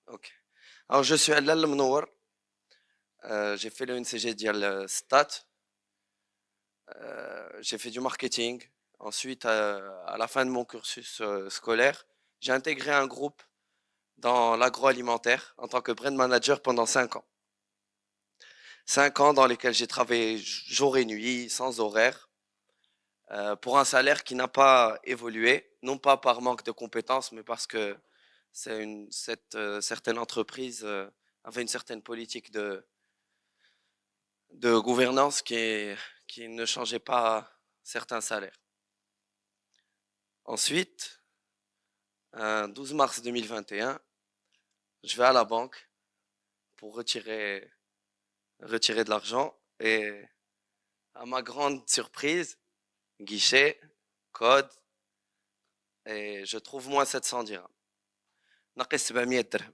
Ok. Alors, je suis Alal Mnower. J'ai fait le NCG ديال Stat. J'ai fait du marketing. Ensuite, à la fin de mon cursus scolaire, j'ai intégré un groupe dans l'agroalimentaire en tant que brand manager pendant 5 ans. 5 ans dans lesquels j'ai travaillé jour et nuit, sans horaire, pour un salaire qui n'a pas évolué, non pas par manque de compétences, mais parce que cette certaine entreprise avait une certaine politique de gouvernance qui ne changeait pas certains salaires. Ensuite, un 12 mars 2021, je vais à la banque pour retirer de l'argent et à ma grande surprise, guichet, code, et je trouve moins 700 dirhams. ناقص 700 dirhams.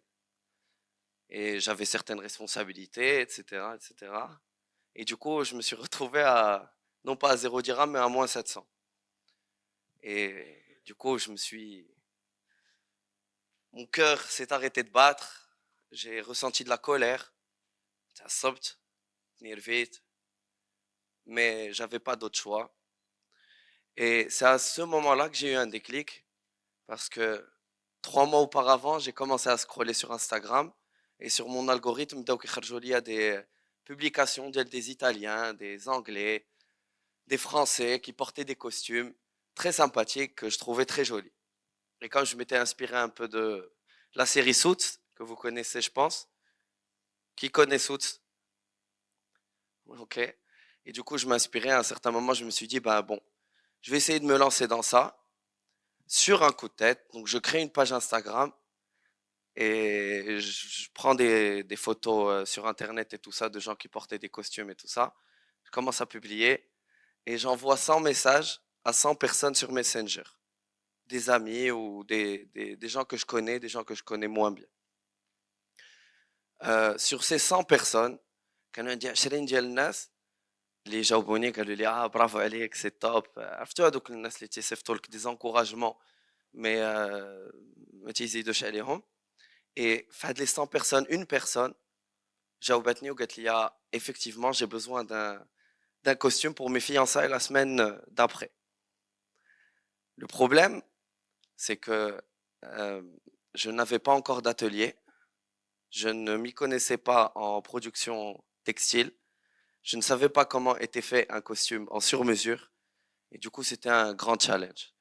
Et j'avais certaines responsabilités, etc., etc. Et du coup, je me suis retrouvé non pas à 0 dirham, mais à moins 700. Et du coup, mon cœur s'est arrêté de battre. J'ai ressenti de la colère. تعصبت, nerveux, mais j'avais pas d'autre choix. Et c'est à ce moment-là que j'ai eu un déclic parce que 3 mois auparavant, j'ai commencé à scroller sur Instagram et sur mon algorithme, il y a des publications des Italiens, des Anglais, des Français qui portaient des costumes très sympathiques que je trouvais très jolis. Et quand je m'étais inspiré un peu de la série Suits, que vous connaissez, je pense, qui connaît Suits? Ok. Et du coup, je m'inspirais à un certain moment, je me suis dit, bah bon, je vais essayer de me lancer dans ça sur un coup de tête. Donc, je crée une page Instagram et je prends des photos sur Internet et tout ça de gens qui portaient des costumes et tout ça. Je commence à publier et j'envoie 100 messages à 100 personnes sur Messenger. Des amis ou des gens que je connais, des gens que je connais moins bien. Sur ces 100 personnes, كانوا عندي 20 ديال الناس اللي جاوبوني قالوا لي برافو عليك سي توب. عرفتوا هذوك الناس اللي تيصيفطوا لك دي زانكوراجمون مي ما تيزيدوش عليهم. Et فهاد les 100 personnes, une personne جاوبتني وقالت لي effectivement j'ai besoin d'un costume pour mes fiançailles la semaine d'après. Le problème, c'est que euh, je n'avais pas encore d'atelier, je ne m'y connaissais pas en production textile, je ne savais pas comment était fait un costume en sur-mesure, et du coup c'était un grand challenge.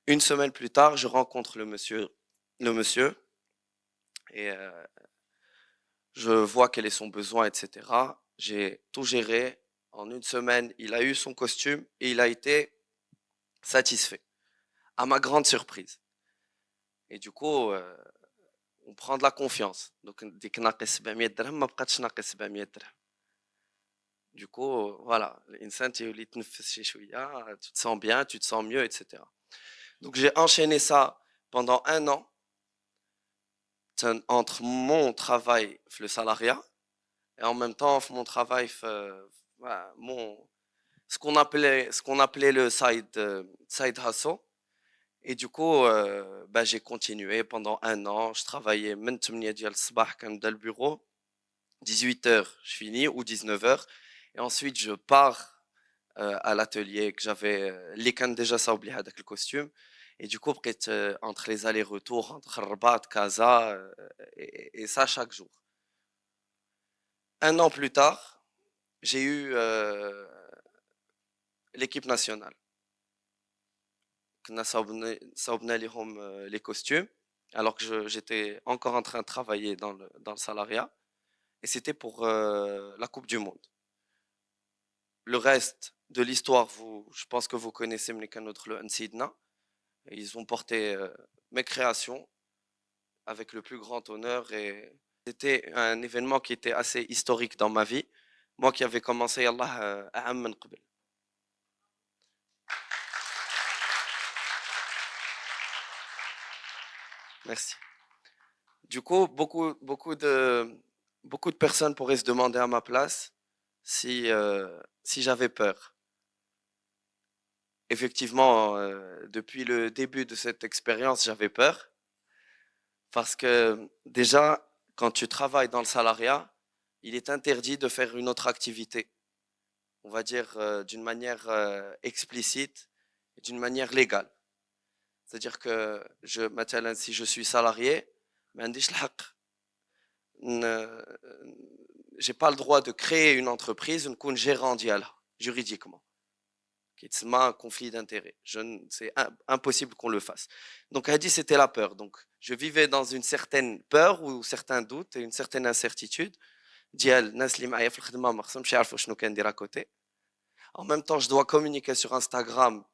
Une semaine plus tard, je rencontre le monsieur, et je vois quel est son besoin, etc. J'ai tout géré. En une semaine, il a eu son costume et il a été satisfait, à ma grande surprise. Et du coup, on prend de la confiance. Donc, dès que ناقص 700 dirhams, ما بقاتش ناقص 700 dirhams. Du coup, voilà, l'instant تيولي يتنفس شي شوية, tu te sens bien, tu te sens mieux, etc. Donc, j'ai enchaîné ça pendant un an entre mon travail, le salariat, et en même temps mon travail, voilà, ce qu'on appelait le side hustle. Et du coup, bah, j'ai continué pendant un an. Je travaillais من 8 ديال الصباح كنبدا le bureau, 18 heures, je finis, ou 19 heures. Et ensuite, je pars à l'atelier que j'avais, اللي كان déjà صاوب لي هذاك الكوستيوم. Et du coup, بقيت entre les allers-retours, entre Rabat, Casa, et ça chaque jour. Un an plus tard, j'ai eu l'équipe nationale. كنا صاوبنا ليهم les costumes, alors que j'étais encore en train de travailler dans le salariat. Et c'était pour la Coupe du Monde. Le reste de l'histoire, je pense que vous connaissez le Nsidna. Ils ont porté mes créations avec le plus grand honneur et c'était un événement qui était assez historique dans ma vie. Moi qui avais commencé يلاه عام من قبل. Merci. Du coup, beaucoup de personnes pourraient se demander à ma place si j'avais peur. Effectivement, depuis le début de cette expérience, j'avais peur parce que déjà, quand tu travailles dans le salariat, il est interdit de faire une autre activité, on va dire d'une manière explicite et d'une manière légale. C'est-à-dire que مثلا, si je suis salarié, ما عنديش الحق j'ai pas le droit de créer une entreprise ونكون gérant ديالها juridiquement. C'est un conflit d'intérêts. C'est impossible qu'on le fasse. Donc, Hadi, c'était la peur. Donc, je vivais dans une certaine peur ou certains doutes et une certaine incertitude. À côté. En même temps, je dois communiquer sur Instagram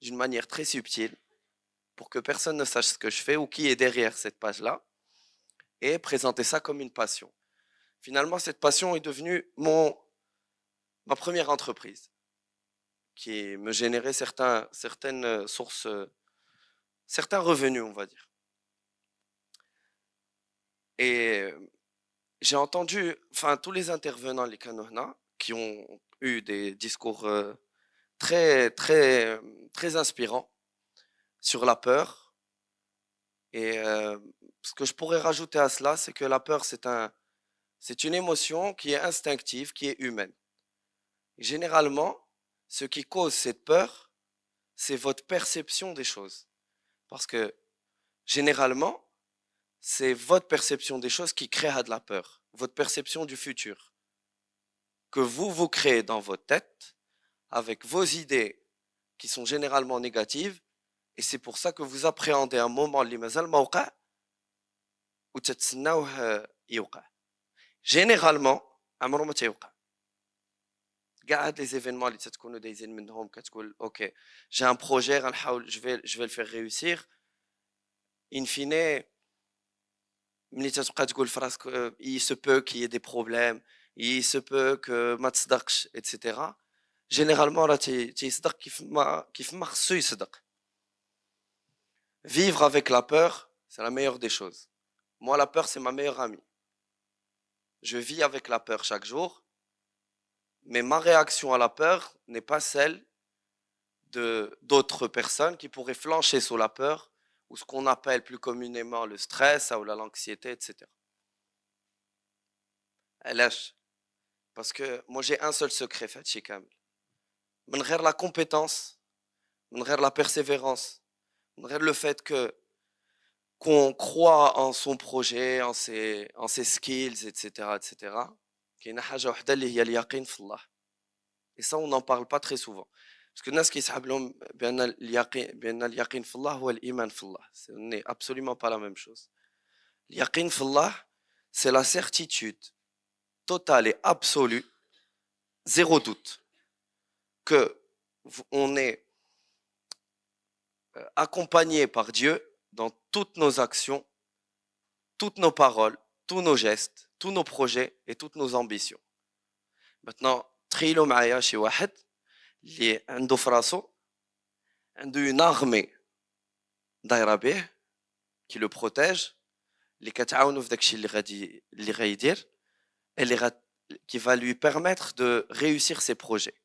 d'une manière très subtile pour que personne ne sache ce que je fais ou qui est derrière cette page-là et présenter ça comme une passion. Finalement, cette passion est devenue ma première entreprise qui me générait certaines sources, certains revenus, on va dire. Et j'ai entendu, enfin, tous les intervenants, les Kanohna, qui ont eu des discours très, très, très inspirants sur la peur. Et ce que je pourrais rajouter à cela, c'est que la peur, c'est une émotion qui est instinctive, qui est humaine. Et généralement, ce qui cause cette peur, c'est votre perception des choses. Parce que généralement, c'est votre perception des choses qui crée de la peur, votre perception du futur, que vous créez dans votre tête, avec vos idées qui sont généralement négatives, et c'est pour ça que vous appréhendez un moment اللي مازال ما وقع وتتسناوه يوقع. Généralement, عمره ما تيوقع. كاع هاد les événements اللي تتكونوا دايزين منهم كتقول OK, j'ai un projet غنحاول je vais le faire réussir. In fine, ملي تتبقى تقول في راسك il se peut qu'il y ait des problèmes, il se peut que ما تصدقش etc. Généralement راه تيصدق كيف ما خصو يصدق. Vivre avec la peur, c'est la meilleure des choses. Moi, la peur, c'est ma meilleure amie. Je vis avec la peur chaque jour, mais ma réaction à la peur n'est pas celle d'autres personnes qui pourraient flancher sous la peur ou ce qu'on appelle plus communément le stress ou l'anxiété, etc. Elle lâche. Parce que moi, j'ai un seul secret, Fatih Kamel. M'nghir la compétence, m'nghir la persévérance, m'nghir le fait qu'on croit en son projet, en ses skills, etc., etc. كاينه حاجه وحده اللي هي اليقين في الله. Et ça, on n'en parle pas très souvent. Parce que الناس كيسحب لهم بأن اليقين في الله هو الإيمان في الله. Ce n'est absolument pas la même chose. اليقين في الله, c'est la certitude totale et absolue, zéro doute, que on est accompagné par Dieu dans toutes nos actions, toutes nos paroles, tous nos gestes, tous nos projets et toutes nos ambitions. Maintenant, تخيلوا معايا شي واحد اللي عنده في راسو عنده une armée دايره به qui le protège, اللي كتعاونو في داكشي اللي غيدير qui va lui permettre de réussir ses projets.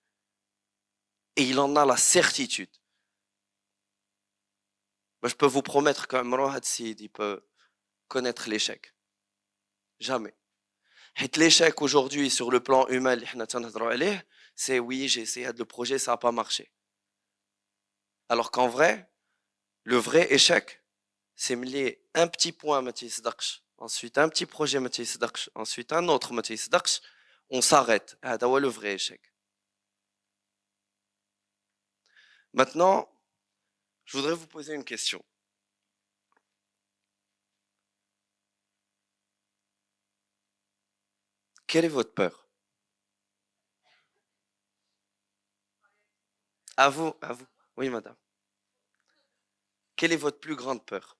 Et il en a la certitude. Je peux vous promettre qu'un Mourad Sid, il peut connaître l'échec. Jamais. Et l'échec aujourd'hui sur le plan humain, c'est oui, j'ai essayé le projet, ça n'a pas marché. Alors qu'en vrai, le vrai échec, c'est mêler un petit point, ensuite un petit projet, ensuite un autre, on s'arrête. C'est le vrai échec. Maintenant, je voudrais vous poser une question. Quelle est votre peur? À vous, à vous. Oui, madame. Quelle est votre plus grande peur?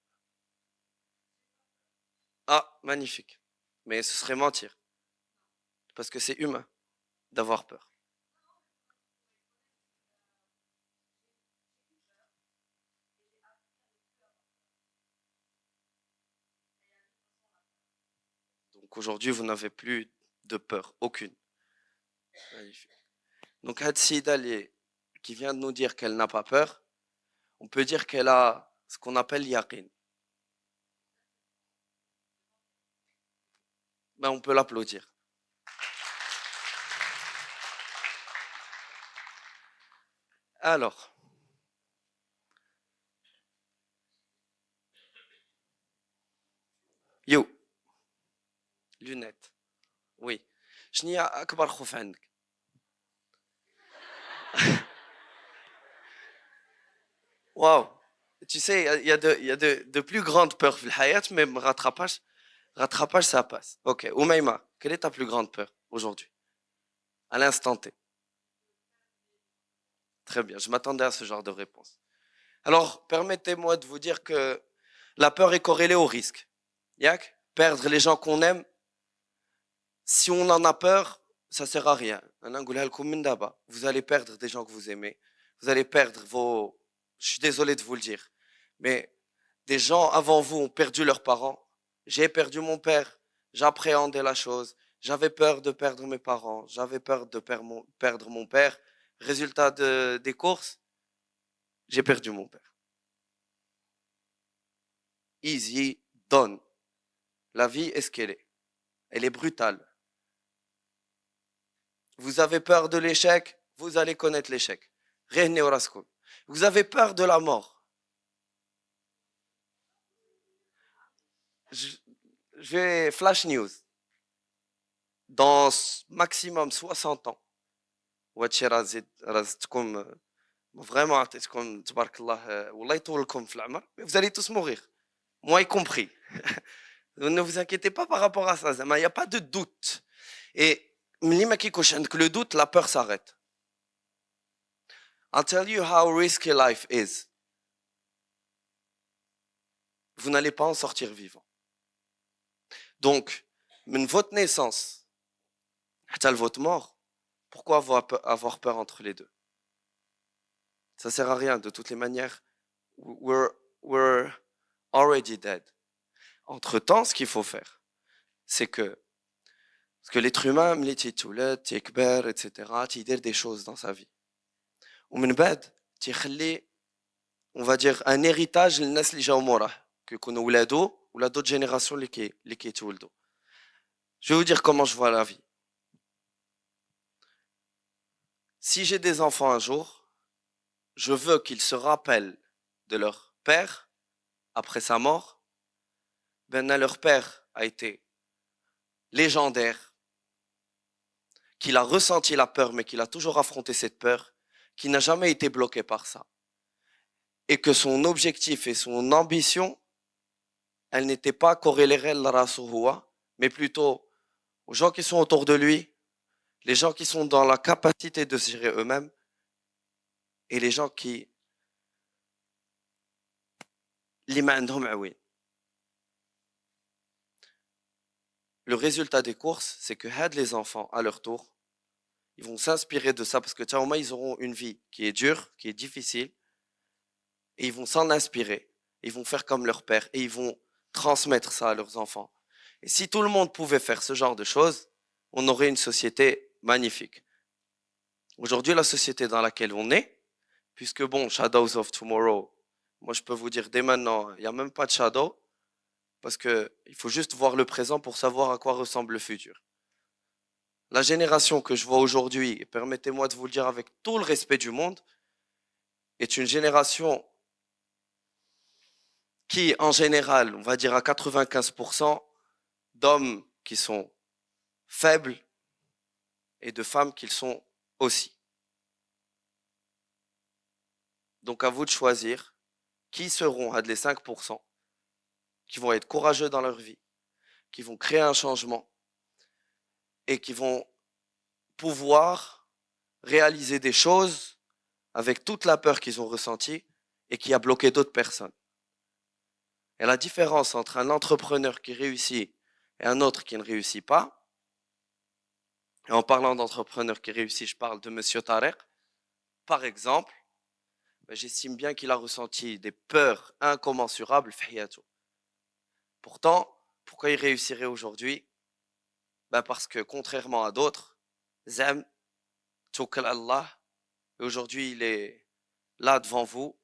Ah, magnifique. Mais ce serait mentir. Parce que c'est humain d'avoir peur. Donc aujourd'hui, vous n'avez plus de peur, aucune. Magnifique. Donc Hadsida, qui vient de nous dire qu'elle n'a pas peur, on peut dire qu'elle a ce qu'on appelle yaqin. ben on peut l'applaudir. Alors, yo, lunettes. Oui. شنو هي أكبر خوف عندك؟ Waouh! Tu sais, il y a de plus grandes peurs في الحياة, mais rattrapage, ça passe. Ok. Oumaima, quelle est ta plus grande peur aujourd'hui? À l'instant T. Très bien, je m'attendais à ce genre de réponse. Alors, permettez-moi de vous dire que la peur est corrélée au risque. Yak, perdre les gens qu'on aime, si on en a peur, ça sert à rien. Vous allez perdre des gens que vous aimez. Vous allez perdre vos... Je suis désolé de vous le dire. Mais des gens avant vous ont perdu leurs parents. J'ai perdu mon père. J'appréhendais la chose. J'avais peur de perdre mes parents. J'avais peur de perdre mon père. Résultat des courses, j'ai perdu mon père. Easy, done. La vie est ce qu'elle est. Elle est brutale. Vous avez peur de l'échec, vous allez connaître l'échec. Rehnei Orasco. Vous avez peur de la mort. Je vais flash news. Dans maximum 60 ans, وهادشي راه زدتكم vraiment عطيتكم تبارك الله والله يطول لكم في العمر, mais vous allez tous mourir, moi y compris. Ne vous inquiétez pas par rapport à ça, il n'y a pas de doute. Et ملي ما كيكونش عندك le doute, la peur s'arrête. I'll tell you how risky life is. Vous n'allez pas en sortir vivant. Donc, de votre naissance jusqu'à votre mort, pourquoi avoir peur entre les deux? Ça ne sert à rien. De toutes les manières, we're already dead. Entre-temps, ce qu'il faut faire, c'est que, parce que l'être humain, etc., il fait des choses dans sa vie. Ou من بعد تيخلي, on va dire, un héritage للناس اللي جاو موراه, كيكونوا ولادو ولا d'autres générations اللي كيتولدوا. Je vais vous dire comment je vois la vie. Si j'ai des enfants un jour, je veux qu'ils se rappellent de leur père après sa mort. Ben, leur père a été légendaire, qu'il a ressenti la peur, mais qu'il a toujours affronté cette peur, qui n'a jamais été bloqué par ça. Et que son objectif et son ambition, elle n'était pas corrélée à la mais plutôt aux gens qui sont autour de lui, les gens qui sont dans la capacité de se gérer eux-mêmes, et les gens qui le résultat des courses, c'est que les enfants, à leur tour, ils vont s'inspirer de ça parce que ils auront une vie qui est dure, qui est difficile, et ils vont s'en inspirer. Ils vont faire comme leur père et ils vont transmettre ça à leurs enfants. Et si tout le monde pouvait faire ce genre de choses, on aurait une société magnifique. Aujourd'hui, la société dans laquelle on est, puisque bon, Shadows of Tomorrow, moi je peux vous dire dès maintenant, il n'y a même pas de shadow, parce qu'il faut juste voir le présent pour savoir à quoi ressemble le futur. La génération que je vois aujourd'hui, et permettez-moi de vous le dire avec tout le respect du monde, est une génération qui, en général, on va dire à 95%, d'hommes qui sont faibles et de femmes qui le sont aussi. Donc à vous de choisir qui seront les 5% qui vont être courageux dans leur vie, qui vont créer un changement et qui vont pouvoir réaliser des choses avec toute la peur qu'ils ont ressentie et qui a bloqué d'autres personnes. Et la différence entre un entrepreneur qui réussit et un autre qui ne réussit pas, et en parlant d'entrepreneur qui réussit, je parle de Monsieur Tarek, par exemple, j'estime bien qu'il a ressenti des peurs incommensurables. Pourtant, pourquoi il réussirait aujourd'hui? Parce que contrairement à d'autres, Zem, Toukal Allah, et aujourd'hui il est là devant vous.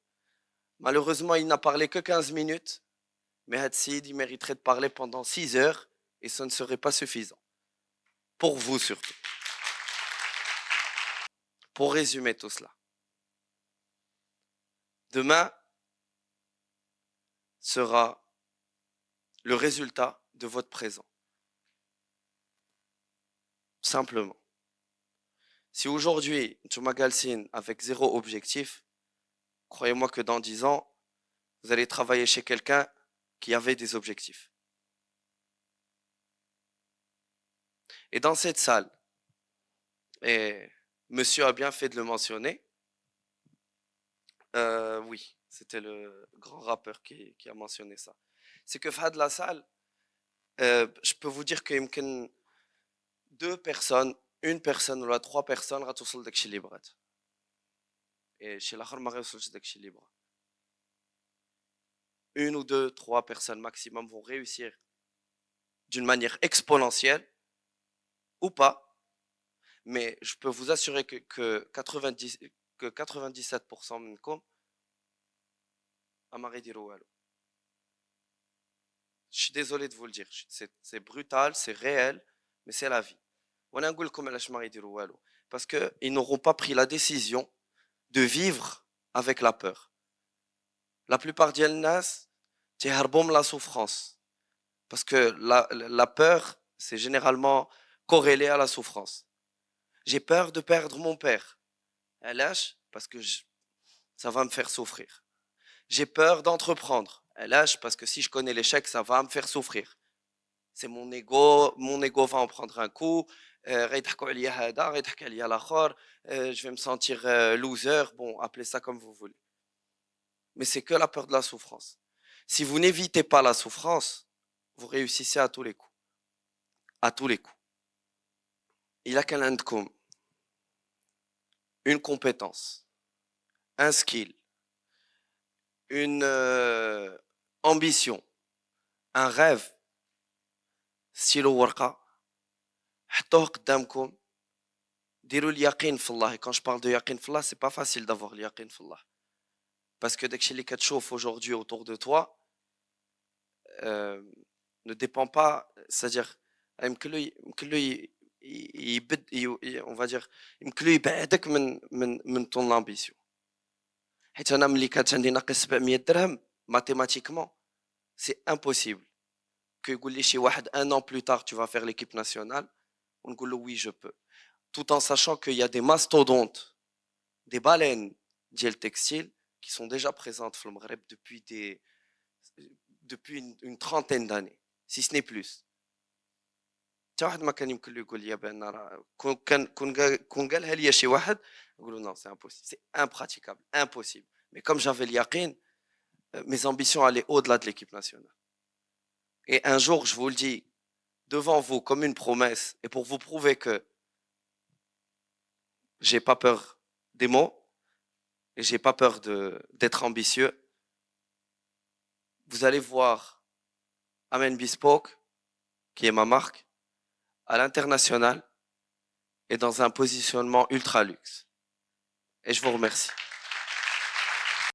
Malheureusement, il n'a parlé que 15 minutes, mais Hadsid, il mériterait de parler pendant 6 heures. et ce ne serait pas suffisant. Pour vous surtout. Pour résumer tout cela. Demain sera le résultat de votre présent. Simplement. Si aujourd'hui, tu m'agalcines avec 0 objectif, croyez-moi que dans 10 ans, vous allez travailler chez quelqu'un qui avait des objectifs. Et dans cette salle, et monsieur a bien fait de le mentionner, oui, c'était le grand rappeur qui a mentionné ça. C'est que Fahad la salle, je peux vous dire qu'il y a 2 personnes, une personne ou 3 personnes غتوصل داكشي اللي بغات. Et chez l'autre ما غيوصلش داكشي اللي بغا. Une ou 2, 3 personnes maximum vont réussir d'une manière exponentielle ou pas, mais je peux vous assurer que 97% منكم ما غيديروا والو. Je suis désolé de vous le dire, c'est brutal, c'est réel, mais c'est la vie. وانا نقول لكم علاش ما غيديروا والو parce que ils n'auront pas pris la décision de vivre avec la peur. La plupart ديال الناس تيهربوا من la souffrance parce que la peur c'est généralement corrélé à la souffrance. J'ai peur de perdre mon père. علاش parce que ça va me faire souffrir. J'ai peur d'entreprendre. علاش parce que si je connais l'échec ça va me faire souffrir. C'est mon ego va en prendre un coup. غيضحكوا عليا هذا غيضحك عليا الاخر. Je vais me sentir loser, bon appelez ça comme vous voulez. Mais c'est que la peur de la souffrance. Si vous n'évitez pas la souffrance, vous réussissez à tous les coups. À tous les coups. Il a qu'un عندكم une compétence, un skill, une ambition, un rêve, stylo ورقة حطوه قدامكم ديروا اليقين في الله. Et quand je parle de يقين في الله, c'est pas facile d'avoir اليقين في الله. Parce que داكشي اللي كتشوف aujourd'hui autour de toi ne dépend pas, c'est-à-dire يمكن له on va dire يمكن له يبعدك من ton ambition. حيت انا ملي كانت عندي ناقص 700 درهم mathématiquement c'est impossible que يقول لي شي واحد un an plus tard tu vas faire l'équipe nationale ونقول له oui je peux, tout en sachant qu'il y a des mastodontes, des baleines ديال textile qui sont déjà présentes في المغرب depuis une trentaine d'années si ce n'est plus. حتى واحد ما كان يمكن له يقول لي بان راه كون قالها لي شي واحد نقول له non c'est impossible, c'est impraticable, impossible. Mais comme j'avais l'yaqin, mes ambitions allaient au-delà de l'équipe nationale. Et un jour, je vous le dis devant vous comme une promesse et pour vous prouver que j'ai pas peur des mots et j'ai pas peur d'être ambitieux, vous allez voir Amen Bespoke, qui est ma marque, à l'international et dans un positionnement ultra luxe. Et je vous remercie.